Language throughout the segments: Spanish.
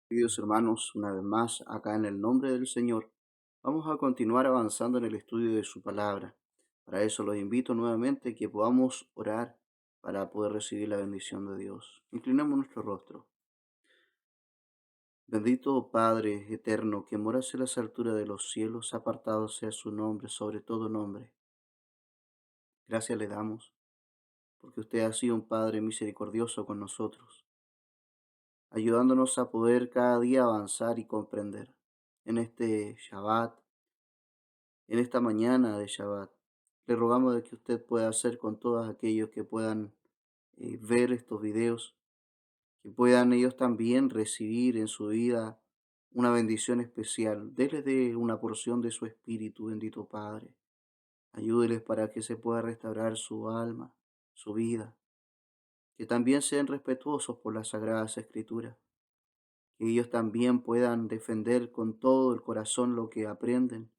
Queridos hermanos, una vez más, acá en el nombre del Señor, vamos a continuar avanzando en el estudio de su palabra. Para eso los invito nuevamente que podamos orar para poder recibir la bendición de Dios. Inclinamos nuestro rostro. Bendito Padre eterno, que moras en las alturas de los cielos, apartado sea su nombre sobre todo nombre. Gracias le damos, porque usted ha sido un Padre misericordioso con nosotros, ayudándonos a poder cada día avanzar y comprender. En este Shabbat, en esta mañana de Shabbat, le rogamos de que usted pueda hacer con todos aquellos que puedan ver estos videos, que puedan ellos también recibir en su vida una bendición especial. Dele de una porción de su espíritu, bendito Padre. Ayúdeles para que se pueda restaurar su alma, su vida. Que también sean respetuosos por las sagradas escrituras. Que ellos también puedan defender con todo el corazón lo que aprenden.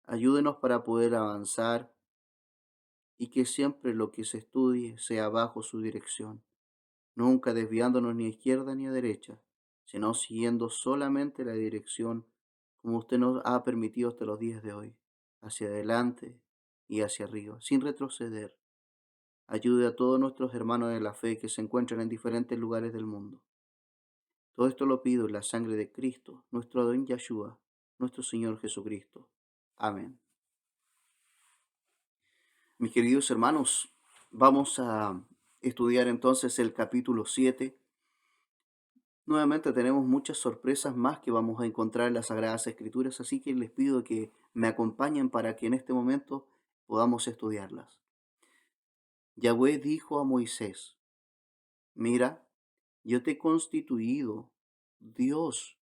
Ayúdenos para poder avanzar y que siempre lo que se estudie sea bajo su dirección, nunca desviándonos ni a izquierda ni a derecha, sino siguiendo solamente la dirección como usted nos ha permitido hasta los días de hoy, hacia adelante y hacia arriba, sin retroceder. Ayude a todos nuestros hermanos de la fe que se encuentran en diferentes lugares del mundo. Todo esto lo pido en la sangre de Cristo, nuestro Adón Yahshua, nuestro Señor Jesucristo. Amén. Mis queridos hermanos, vamos a estudiar entonces el capítulo 7. Nuevamente tenemos muchas sorpresas más que vamos a encontrar en las Sagradas Escrituras, así que les pido que me acompañen para que en este momento podamos estudiarlas. Yahweh dijo a Moisés: Mira, yo te he constituido Dios.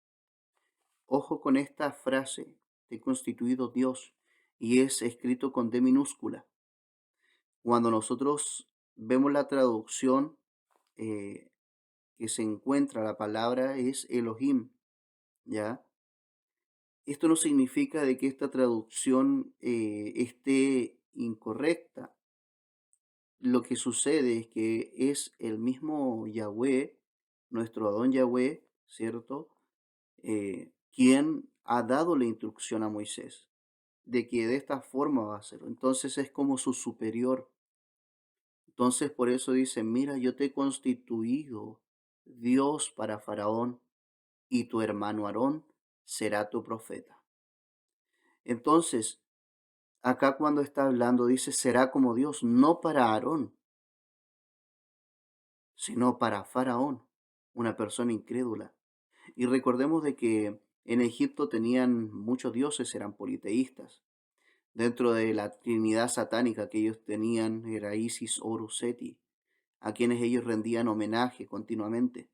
Ojo con esta frase, te he constituido Dios, y es escrito con D minúscula. Cuando nosotros vemos la traducción eh, que se encuentra la palabra es Elohim, ¿ya? Esto no significa de que esta traducción esté incorrecta. Lo que sucede es que es el mismo Yahweh, nuestro Adón Yahweh, ¿cierto? Quien ha dado la instrucción a Moisés de que de esta forma va a hacerlo. Entonces es como su superior. Entonces por eso dice: mira, yo te he constituido Dios para Faraón, y tu hermano Aarón será tu profeta. Entonces, acá cuando está hablando dice será como Dios, no para Aarón, sino para Faraón, una persona incrédula. Y recordemos de que en Egipto tenían muchos dioses, eran politeístas. Dentro de la trinidad satánica que ellos tenían era Isis, Horus, Seti, a quienes ellos rendían homenaje continuamente.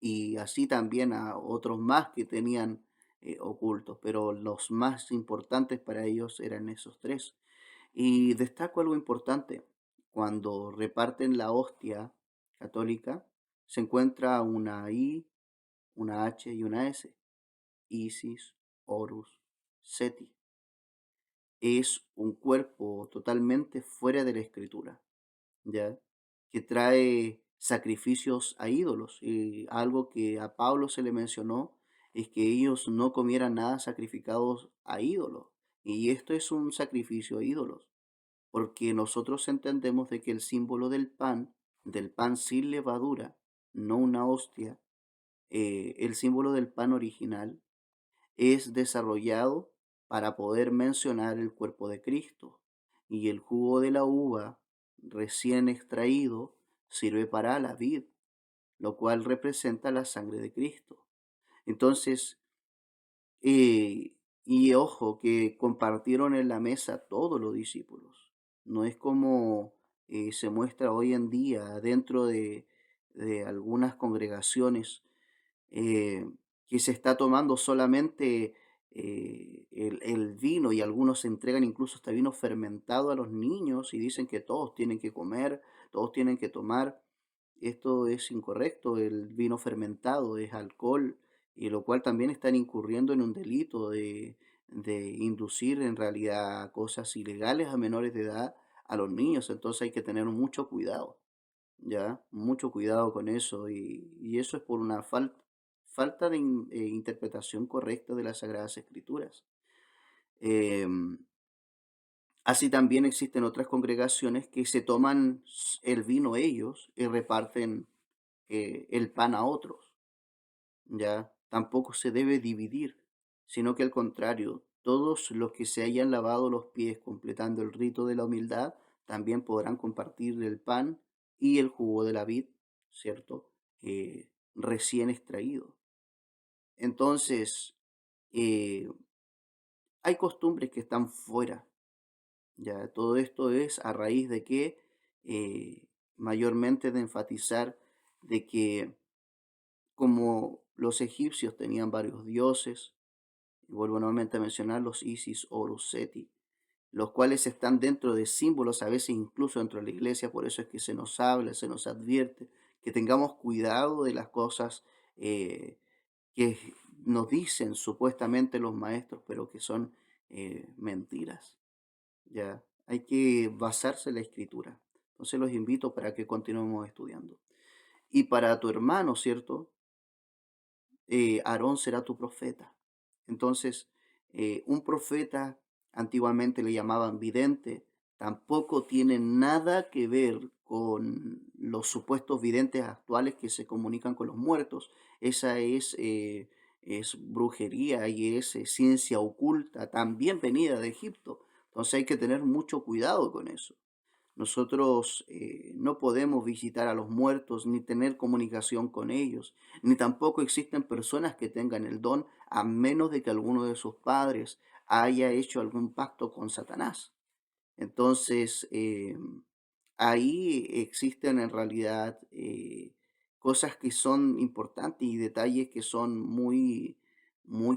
Y así también a otros más que tenían ocultos, pero los más importantes para ellos eran esos tres. Y destaco algo importante: cuando reparten la hostia católica, se encuentra una I, una H y una S. Isis, Horus, Seti. Es un cuerpo totalmente fuera de la escritura, ¿ya? Que trae sacrificios a ídolos. Y algo que a Pablo se le mencionó es que ellos no comieran nada sacrificados a ídolos. Y esto es un sacrificio a ídolos, porque nosotros entendemos de que el símbolo del pan sin levadura, no una hostia, el símbolo del pan original es desarrollado para poder mencionar el cuerpo de Cristo, y el jugo de la uva recién extraído sirve para la vid, lo cual representa la sangre de Cristo. Entonces, y ojo, que compartieron en la mesa todos los discípulos. No es como se muestra hoy en día dentro de algunas congregaciones, eh, que se está tomando solamente el vino, y algunos entregan incluso hasta vino fermentado a los niños y dicen que todos tienen que comer, todos tienen que tomar. Esto es incorrecto. El vino fermentado es alcohol, y lo cual también están incurriendo en un delito de inducir en realidad cosas ilegales a menores de edad a los niños. Entonces hay que tener mucho cuidado, ¿ya? Mucho cuidado con eso, y eso es por una falta falta de interpretación correcta de las Sagradas Escrituras. Em, Así también existen otras congregaciones que se toman el vino ellos y reparten el pan a otros. Ya tampoco se debe dividir, sino que al contrario, todos los que se hayan lavado los pies completando el rito de la humildad también podrán compartir el pan y el jugo de la vid, ¿cierto? Recién extraído. Entonces, eh, hay costumbres que están fuera. Ya todo esto es a raíz de que mayormente de enfatizar de que como los egipcios tenían varios dioses, y vuelvo nuevamente a mencionar los Isis, Horus, Seti, los cuales están dentro de símbolos, a veces incluso dentro de la iglesia, por eso es que se nos habla, se nos advierte, que tengamos cuidado de las cosas que nos dicen supuestamente los maestros, pero que son mentiras. Ya, hay que basarse en la escritura. Entonces los invito para que continuemos estudiando. Y para tu hermano, ¿cierto? Aarón será tu profeta. Entonces, un profeta antiguamente le llamaban vidente, tampoco tiene nada que ver con los supuestos videntes actuales que se comunican con los muertos. Esa es brujería y es ciencia oculta, también venida de Egipto. Entonces hay que tener mucho cuidado con eso. Nosotros no podemos visitar a los muertos ni tener comunicación con ellos, ni tampoco existen personas que tengan el don a menos de que alguno de sus padres haya hecho algún pacto con Satanás. Entonces, ahí existen en realidad cosas que son importantes y detalles que son muy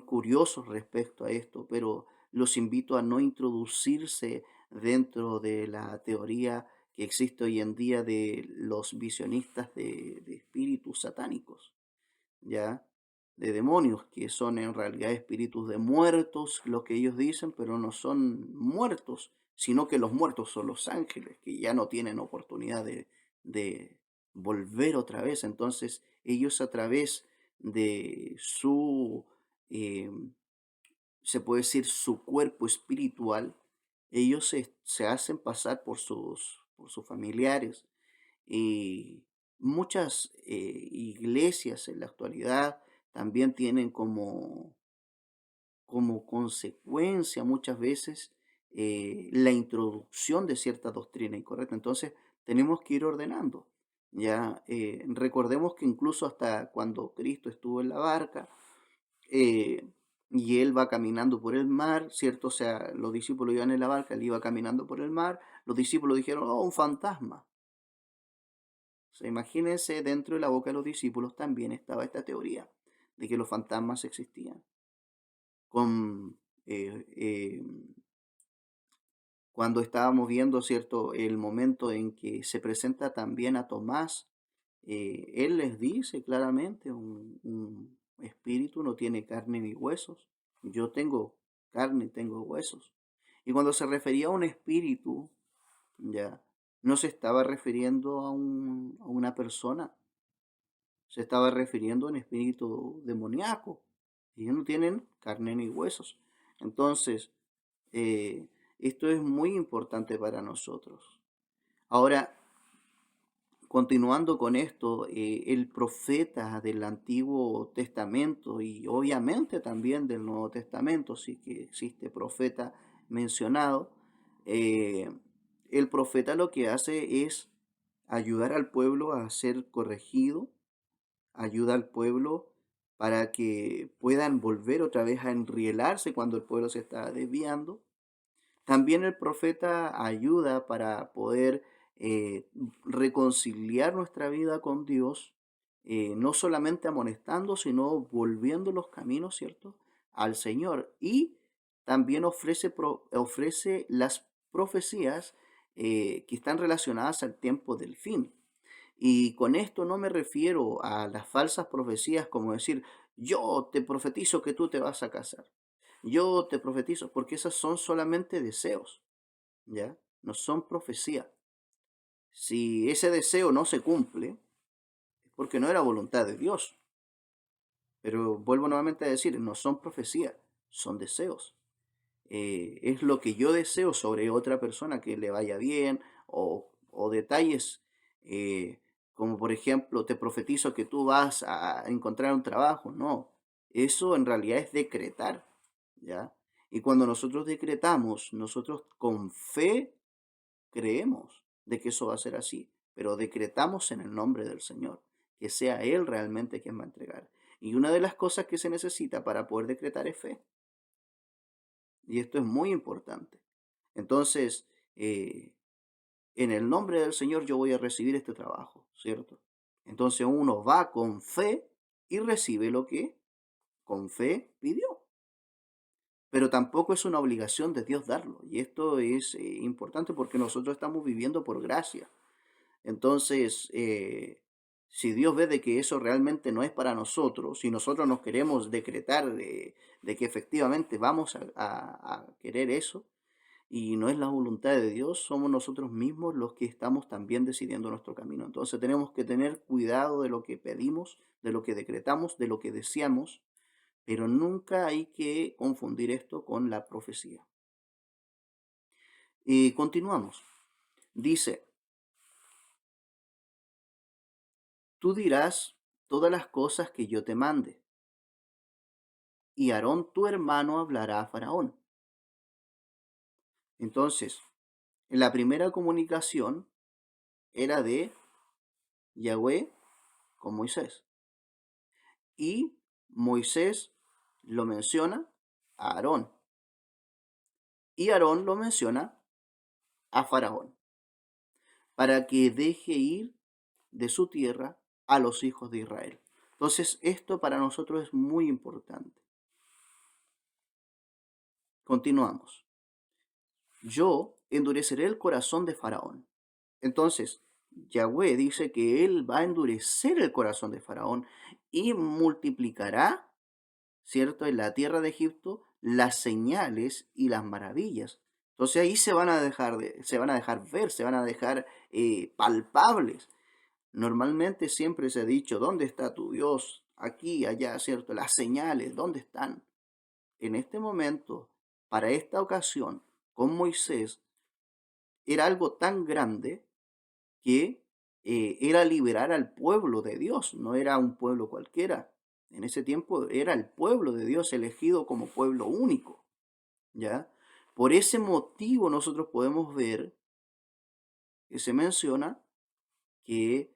curiosos respecto a esto, pero los invito a no introducirse dentro de la teoría que existe hoy en día de los visionistas de espíritus satánicos. ¿Ya? De demonios, que son en realidad espíritus de muertos, lo que ellos dicen, pero no son muertos, sino que los muertos son los ángeles, que ya no tienen oportunidad de volver otra vez. Entonces, ellos a través de su, eh, se puede decir, su cuerpo espiritual, ellos se hacen pasar por sus familiares, y muchas iglesias en la actualidad también tienen como consecuencia muchas veces la introducción de cierta doctrina incorrecta. Entonces tenemos que ir ordenando. Ya recordemos que incluso hasta cuando Cristo estuvo en la barca eh, y él va caminando por el mar, ¿cierto? O sea, los discípulos iban en la barca, él iba caminando por el mar, los discípulos dijeron, oh, un fantasma. O sea, imagínense, dentro de la boca de los discípulos también estaba esta teoría de que los fantasmas existían. Con, eh, eh, Cuando estábamos viendo, ¿cierto?, el momento en que se presenta también a Tomás, él les dice claramente, un espíritu no tiene carne ni huesos. Yo tengo carne y tengo huesos. Y cuando se refería a un espíritu, ya, no se estaba refiriendo a una persona, se estaba refiriendo a un espíritu demoníaco. Ellos no tienen carne ni huesos. Entonces, eh, esto es muy importante para nosotros. Ahora, continuando con esto, el profeta del Antiguo Testamento y obviamente también del Nuevo Testamento, sí que existe profeta mencionado, eh, el profeta lo que hace es ayudar al pueblo a ser corregido, ayuda al pueblo para que puedan volver otra vez a enrielarse cuando el pueblo se está desviando. También el profeta ayuda para poder reconciliar nuestra vida con Dios, no solamente amonestando, sino volviendo los caminos, ¿cierto?, al Señor. Y también ofrece las profecías que están relacionadas al tiempo del fin. Y con esto no me refiero a las falsas profecías como decir, yo te profetizo que tú te vas a casar. Yo te profetizo, porque esas son solamente deseos, ¿ya? No son profecía. Si ese deseo no se cumple, es porque no era voluntad de Dios. Pero vuelvo nuevamente a decir, no son profecías, son deseos. Es lo que yo deseo sobre otra persona, que le vaya bien, o detalles, como por ejemplo, te profetizo que tú vas a encontrar un trabajo. No, eso en realidad es decretar, ¿ya? Y cuando nosotros decretamos, nosotros con fe creemos de que eso va a ser así, pero decretamos en el nombre del Señor, que sea Él realmente quien va a entregar. Y una de las cosas que se necesita para poder decretar es fe. Y esto es muy importante. Entonces, eh, en el nombre del Señor yo voy a recibir este trabajo, ¿cierto? Entonces uno va con fe y recibe lo que con fe pidió. Pero tampoco es una obligación de Dios darlo. Y esto es importante porque nosotros estamos viviendo por gracia. Entonces, si Dios ve de que eso realmente no es para nosotros, si nosotros nos queremos decretar de que efectivamente vamos a querer eso, y no es la voluntad de Dios, somos nosotros mismos los que estamos también decidiendo nuestro camino. Entonces tenemos que tener cuidado de lo que pedimos, de lo que decretamos, de lo que deseamos, pero nunca hay que confundir esto con la profecía. Y continuamos. Dice, tú dirás todas las cosas que yo te mande, y Aarón tu hermano hablará a Faraón. Entonces, la primera comunicación era de Yahweh con Moisés. Y Moisés lo menciona a Aarón. Y Aarón lo menciona a Faraón, para que deje ir de su tierra a los hijos de Israel. Entonces, esto para nosotros es muy importante. Continuamos. Yo endureceré el corazón de Faraón. Entonces, Yahweh dice que él va a endurecer el corazón de Faraón y multiplicará, ¿cierto?, en la tierra de Egipto las señales y las maravillas. Entonces ahí se van a dejar ver, se van a dejar palpables. Normalmente siempre se ha dicho, ¿dónde está tu Dios? Aquí, allá, ¿cierto? Las señales, ¿dónde están? En este momento, para esta ocasión, con Moisés, era algo tan grande que era liberar al pueblo de Dios, no era un pueblo cualquiera. En ese tiempo era el pueblo de Dios elegido como pueblo único, ¿ya? Por ese motivo nosotros podemos ver que se menciona que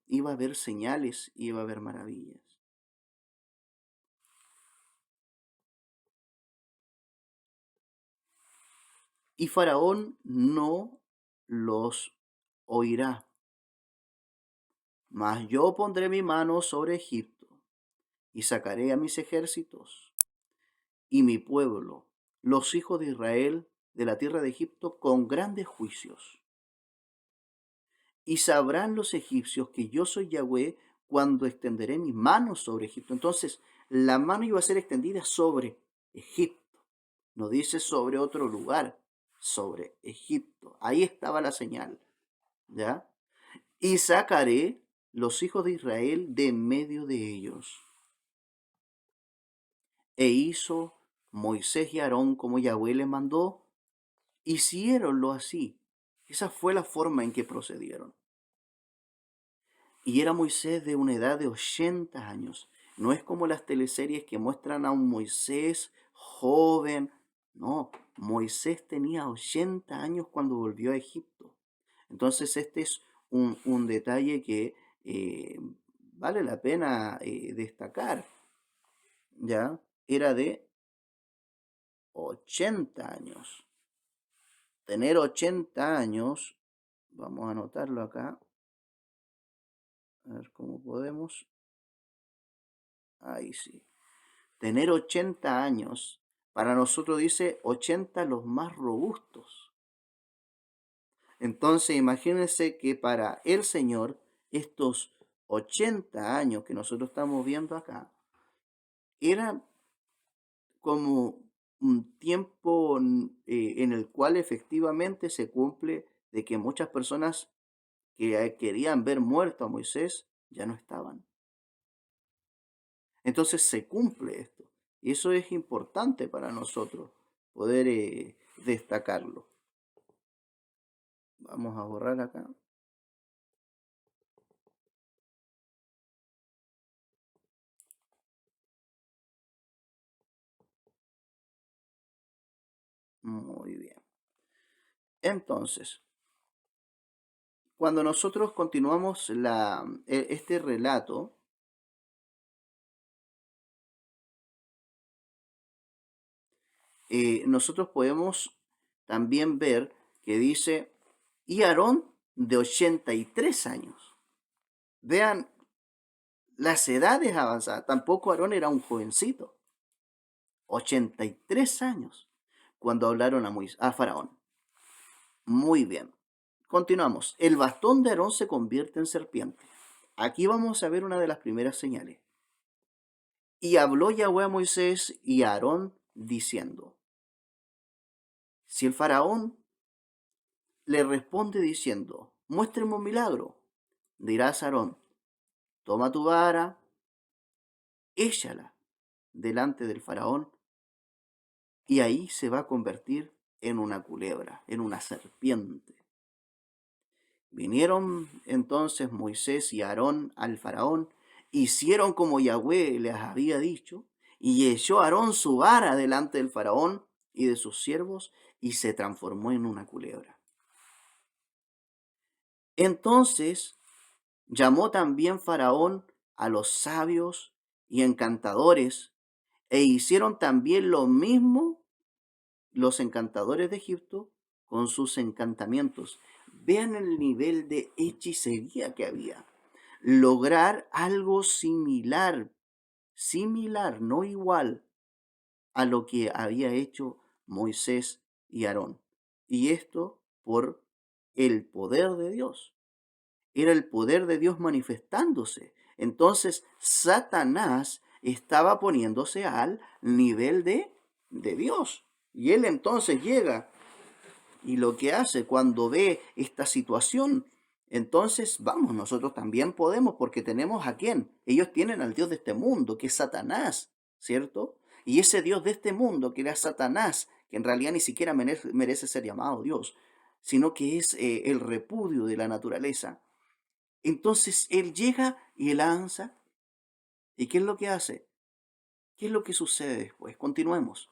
iba a haber señales, iba a haber maravillas. Y Faraón no los oirá, mas yo pondré mi mano sobre Egipto y sacaré a mis ejércitos y mi pueblo, los hijos de Israel, de la tierra de Egipto con grandes juicios. Y sabrán los egipcios que yo soy Yahweh cuando extenderé mis manos sobre Egipto. Entonces, la mano iba a ser extendida sobre Egipto. No dice sobre otro lugar, sobre Egipto. Ahí estaba la señal, ¿ya? Y sacaré los hijos de Israel de en medio de ellos. E hizo Moisés y Aarón como Yahweh le mandó. Hiciéronlo así. Esa fue la forma en que procedieron. Y era Moisés de una edad de 80 años. No es como las teleseries que muestran a un Moisés joven. No, Moisés tenía 80 años cuando volvió a Egipto. Entonces este es un detalle que vale la pena destacar. ¿Ya? Era de 80 años. Tener 80 años, vamos a anotarlo acá, a ver cómo podemos. Ahí sí. Tener 80 años, para nosotros dice 80 los más robustos. Entonces imagínense que para el Señor, estos 80 años que nosotros estamos viendo acá, eran como un tiempo en el cual efectivamente se cumple de que muchas personas que querían ver muerto a Moisés ya no estaban. Entonces se cumple esto. Y eso es importante para nosotros poder destacarlo. Vamos a borrar acá. Muy bien. Entonces, cuando nosotros continuamos este relato, nosotros podemos también ver que dice, y Aarón de 83 años. Vean las edades avanzadas. Tampoco Aarón era un jovencito. 83 años cuando hablaron a Faraón. Muy bien. Continuamos. El bastón de Aarón se convierte en serpiente. Aquí vamos a ver una de las primeras señales. Y habló Yahweh a Moisés y a Aarón diciendo, si el faraón le responde diciendo, muéstrame un milagro, dirás a Aarón, toma tu vara, échala delante del faraón y ahí se va a convertir en una culebra, en una serpiente. Vinieron entonces Moisés y Aarón al faraón, hicieron como Yahweh les había dicho, y echó Aarón su vara delante del faraón y de sus siervos, y se transformó en una culebra. Entonces llamó también Faraón a los sabios y encantadores, e hicieron también lo mismo los encantadores de Egipto con sus encantamientos. Vean el nivel de hechicería que había. Lograr algo similar, no igual a lo que había hecho Moisés y Aarón. Y esto por el poder de Dios. Era el poder de Dios manifestándose. Entonces Satanás estaba poniéndose al nivel de Dios. Y él entonces llega y lo que hace cuando ve esta situación, entonces vamos, nosotros también podemos porque tenemos a quién. Ellos tienen al Dios de este mundo, que es Satanás, ¿cierto? Y ese Dios de este mundo, que era Satanás, que en realidad ni siquiera merece ser llamado Dios, sino que es el repudio de la naturaleza. Entonces él llega y lanza. ¿Y qué es lo que hace? ¿Qué es lo que sucede después? Continuemos.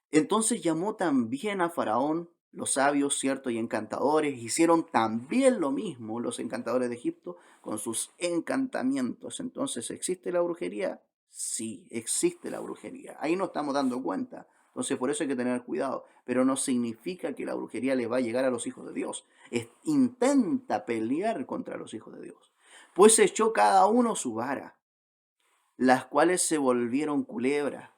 Entonces llamó también a Faraón los sabios, cierto, y encantadores. Hicieron también lo mismo los encantadores de Egipto con sus encantamientos. Entonces, ¿existe la brujería? Sí, existe la brujería. Ahí nos estamos dando cuenta. Entonces, por eso hay que tener cuidado. Pero no significa que la brujería le va a llegar a los hijos de Dios. Intenta pelear contra los hijos de Dios. Pues echó cada uno su vara, las cuales se volvieron culebras,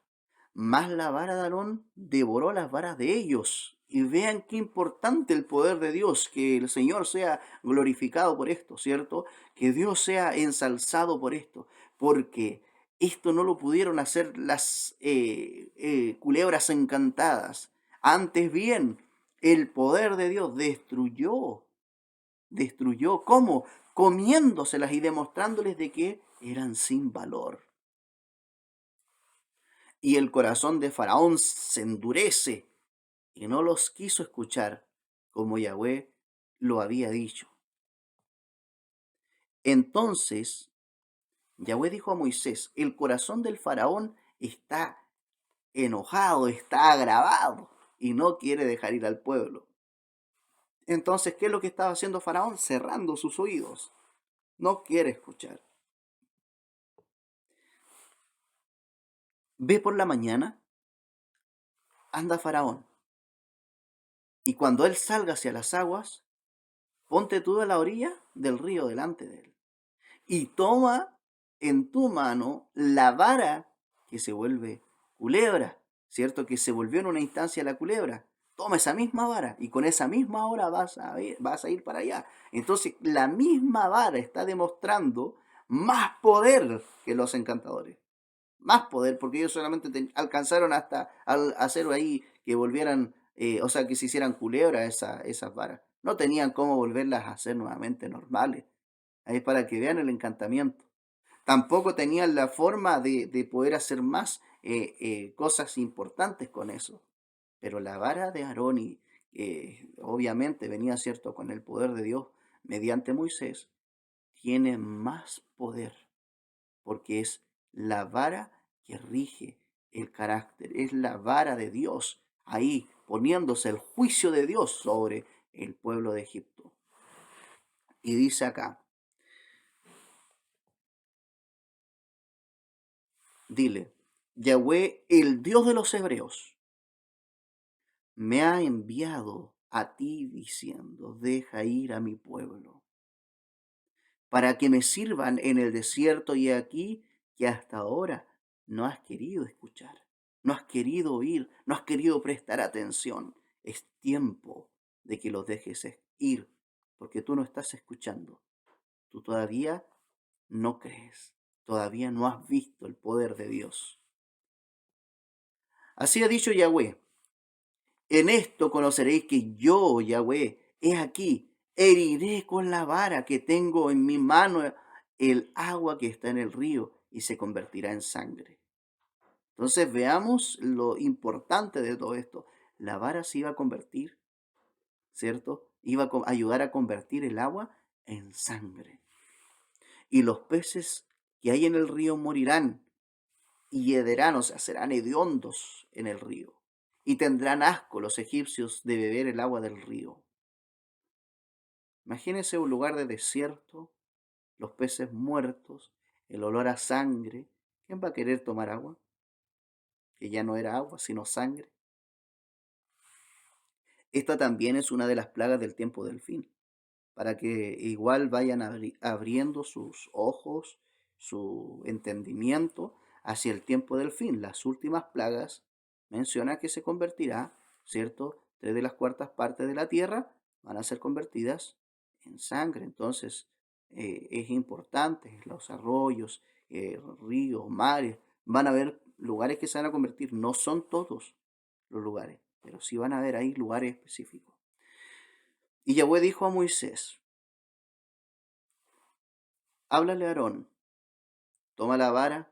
más la vara de Aarón devoró las varas de ellos. Y vean qué importante el poder de Dios, que el Señor sea glorificado por esto, ¿cierto? Que Dios sea ensalzado por esto, porque esto no lo pudieron hacer las culebras encantadas. Antes bien, el poder de Dios destruyó, ¿cómo? Comiéndoselas y demostrándoles de que eran sin valor. Y el corazón de Faraón se endurece y no los quiso escuchar como Yahweh lo había dicho. Entonces Yahweh dijo a Moisés, el corazón del faraón está enojado, está agravado y no quiere dejar ir al pueblo. Entonces, ¿qué es lo que estaba haciendo Faraón? Cerrando sus oídos. No quiere escuchar. Ve por la mañana, anda Faraón. Y cuando él salga hacia las aguas, ponte tú a la orilla del río delante de él. Y toma en tu mano la vara que se vuelve culebra, ¿cierto? Que se volvió en una instancia la culebra. Toma esa misma vara y con esa misma hora vas a ir para allá. Entonces, la misma vara está demostrando más poder que los encantadores. Más poder, porque ellos solamente alcanzaron hasta al hacer ahí que volvieran, o sea, que se hicieran culebras esas varas. No tenían cómo volverlas a hacer nuevamente normales. Ahí para que vean el encantamiento. Tampoco tenían la forma de poder hacer más cosas importantes con eso. Pero la vara de Aarón, y obviamente venía, ¿cierto?, con el poder de Dios mediante Moisés, tiene más poder, porque es la vara que rige el carácter, es la vara de Dios ahí poniéndose el juicio de Dios sobre el pueblo de Egipto. Y dice acá, dile, Yahweh, el Dios de los hebreos, me ha enviado a ti diciendo, deja ir a mi pueblo, para que me sirvan en el desierto, y aquí que hasta ahora no has querido escuchar, no has querido oír, no has querido prestar atención. Es tiempo de que los dejes ir, porque tú no estás escuchando, tú todavía no crees, todavía no has visto el poder de Dios. Así ha dicho Yahweh, en esto conoceréis que yo, Yahweh, he aquí, heriré con la vara que tengo en mi mano el agua que está en el río y se convertirá en sangre. Entonces veamos lo importante de todo esto. La vara se iba a convertir, ¿cierto? Iba a ayudar a convertir el agua en sangre. Y los peces que hay en el río morirán y hederán, o sea, serán hediondos en el río. Y tendrán asco los egipcios de beber el agua del río. Imagínense un lugar de desierto, los peces muertos, el olor a sangre. ¿Quién va a querer tomar agua? Que ya no era agua, sino sangre. Esta también es una de las plagas del tiempo del fin, para que igual vayan abriendo sus ojos, su entendimiento hacia el tiempo del fin. Las últimas plagas menciona que se convertirá, ¿cierto? 3 de las 4 partes de la tierra van a ser convertidas en sangre. Entonces, es importante, los arroyos, ríos, mares, van a haber lugares que se van a convertir, no son todos los lugares, pero sí van a haber ahí lugares específicos. Y Yahweh dijo a Moisés, háblale a Aarón, toma la vara,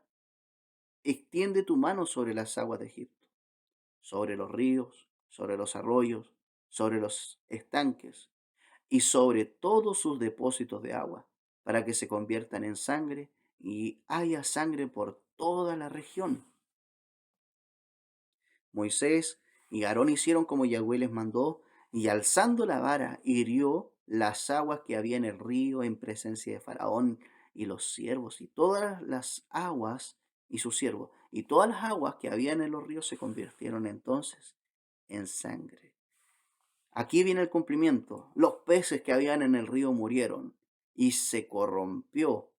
extiende tu mano sobre las aguas de Egipto, sobre los ríos, sobre los arroyos, sobre los estanques y sobre todos sus depósitos de agua, para que se conviertan en sangre y haya sangre por toda la región. Moisés y Aarón hicieron como Yahweh les mandó, y alzando la vara hirió las aguas que había en el río en presencia de Faraón y los siervos, y todas las aguas y sus siervos, y todas las aguas que habían en los ríos se convirtieron entonces en sangre. Aquí viene el cumplimiento. Los peces que habían en el río murieron y se corrompió.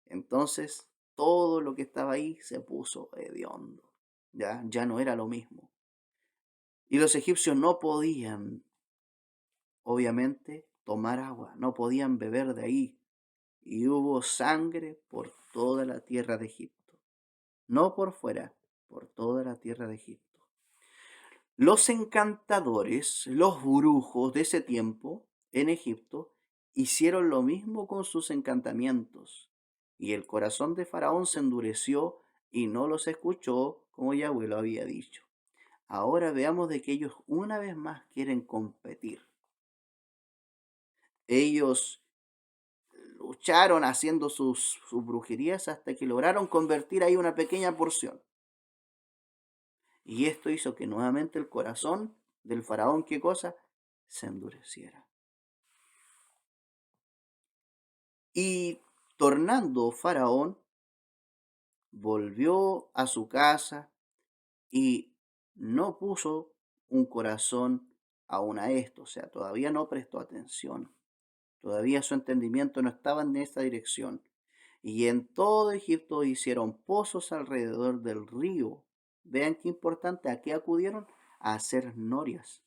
Entonces todo lo que estaba ahí se puso hediondo. Ya no era lo mismo. Y los egipcios no podían, obviamente, tomar agua, no podían beber de ahí. Y hubo sangre por toda la tierra de Egipto. No por fuera, por toda la tierra de Egipto. Los encantadores, los brujos de ese tiempo en Egipto, hicieron lo mismo con sus encantamientos. Y el corazón de Faraón se endureció y no los escuchó como Yahweh lo había dicho. Ahora veamos de que ellos una vez más quieren competir. Ellos lucharon haciendo sus brujerías hasta que lograron convertir ahí una pequeña porción. Y esto hizo que nuevamente el corazón del faraón, ¿qué cosa? Se endureciera. Y tornando Faraón, volvió a su casa y no puso un corazón aún a esto, o sea, todavía no prestó atención. Todavía su entendimiento no estaba en esta dirección. Y en todo Egipto hicieron pozos alrededor del río. Vean qué importante, ¿a qué acudieron? A hacer norias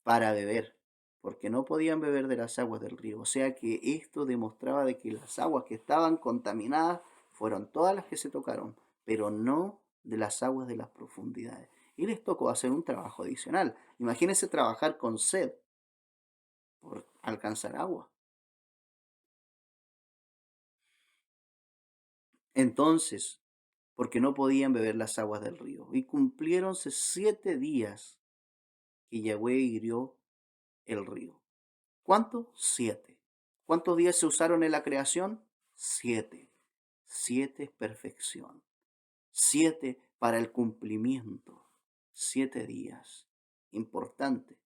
para beber, porque no podían beber de las aguas del río. O sea que esto demostraba de que las aguas que estaban contaminadas fueron todas las que se tocaron, pero no de las aguas de las profundidades. Y les tocó hacer un trabajo adicional. Imagínense trabajar con sed por alcanzar agua. Entonces, porque no podían beber las aguas del río. Y cumpliéronse 7 días que Yahweh hirió el río. ¿Cuánto? 7. ¿Cuántos días se usaron en la creación? 7. 7 es perfección. 7 para el cumplimiento. 7 días. Importante.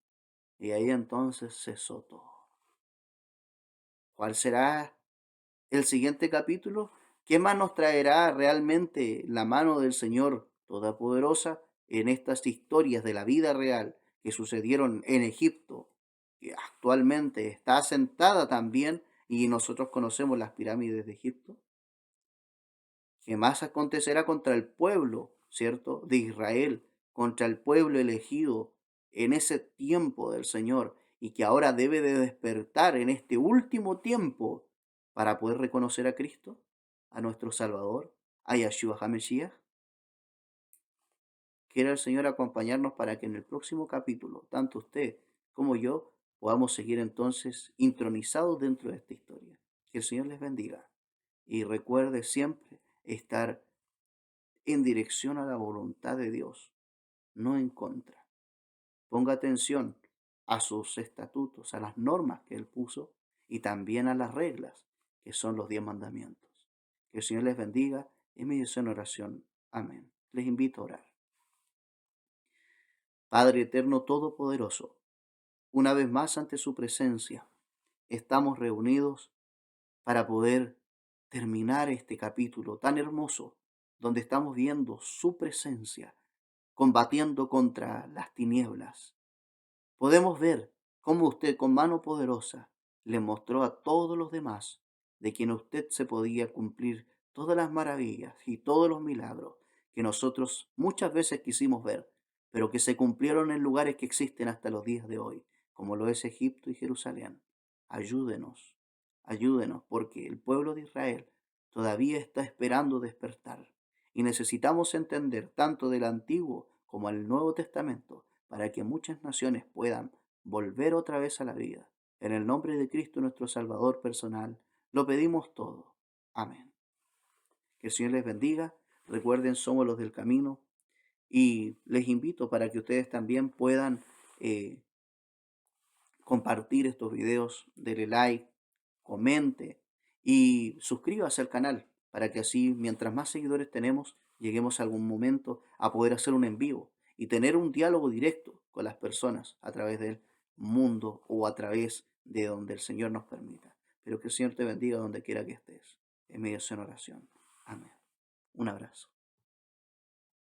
Y ahí entonces cesó todo. ¿Cuál será el siguiente capítulo? ¿Qué más nos traerá realmente la mano del Señor Todopoderosa en estas historias de la vida real que sucedieron en Egipto, que actualmente está asentada también y nosotros conocemos las pirámides de Egipto? ¿Qué más acontecerá contra el pueblo, cierto, de Israel, contra el pueblo elegido en ese tiempo del Señor y que ahora debe de despertar en este último tiempo para poder reconocer a Cristo, a nuestro Salvador, a Yahshua HaMashiach? Quiera el Señor acompañarnos para que en el próximo capítulo, tanto usted como yo, podamos seguir entonces intronizados dentro de esta historia. Que el Señor les bendiga y recuerde siempre estar en dirección a la voluntad de Dios, no en contra. Ponga atención a sus estatutos, a las normas que Él puso y también a las reglas, que son los 10 mandamientos. Que el Señor les bendiga y me dice en oración. Amén. Les invito a orar. Padre eterno todopoderoso, una vez más ante su presencia, estamos reunidos para poder terminar este capítulo tan hermoso, donde estamos viendo su presencia combatiendo contra las tinieblas. Podemos ver cómo usted con mano poderosa le mostró a todos los demás de que en usted se podía cumplir todas las maravillas y todos los milagros que nosotros muchas veces quisimos ver, pero que se cumplieron en lugares que existen hasta los días de hoy, como lo es Egipto y Jerusalén. Ayúdenos, ayúdenos, porque el pueblo de Israel todavía está esperando despertar y necesitamos entender tanto del Antiguo como el Nuevo Testamento para que muchas naciones puedan volver otra vez a la vida. En el nombre de Cristo nuestro Salvador personal, lo pedimos todo. Amén. Que el Señor les bendiga. Recuerden, somos los del camino y les invito para que ustedes también puedan compartir estos videos, denle like, comente y suscríbase al canal para que así, mientras más seguidores tenemos, lleguemos a algún momento a poder hacer un en vivo y tener un diálogo directo con las personas a través del mundo o a través de donde el Señor nos permita. Pero que el Señor te bendiga donde quiera que estés. En medio de su oración. Amén. Un abrazo.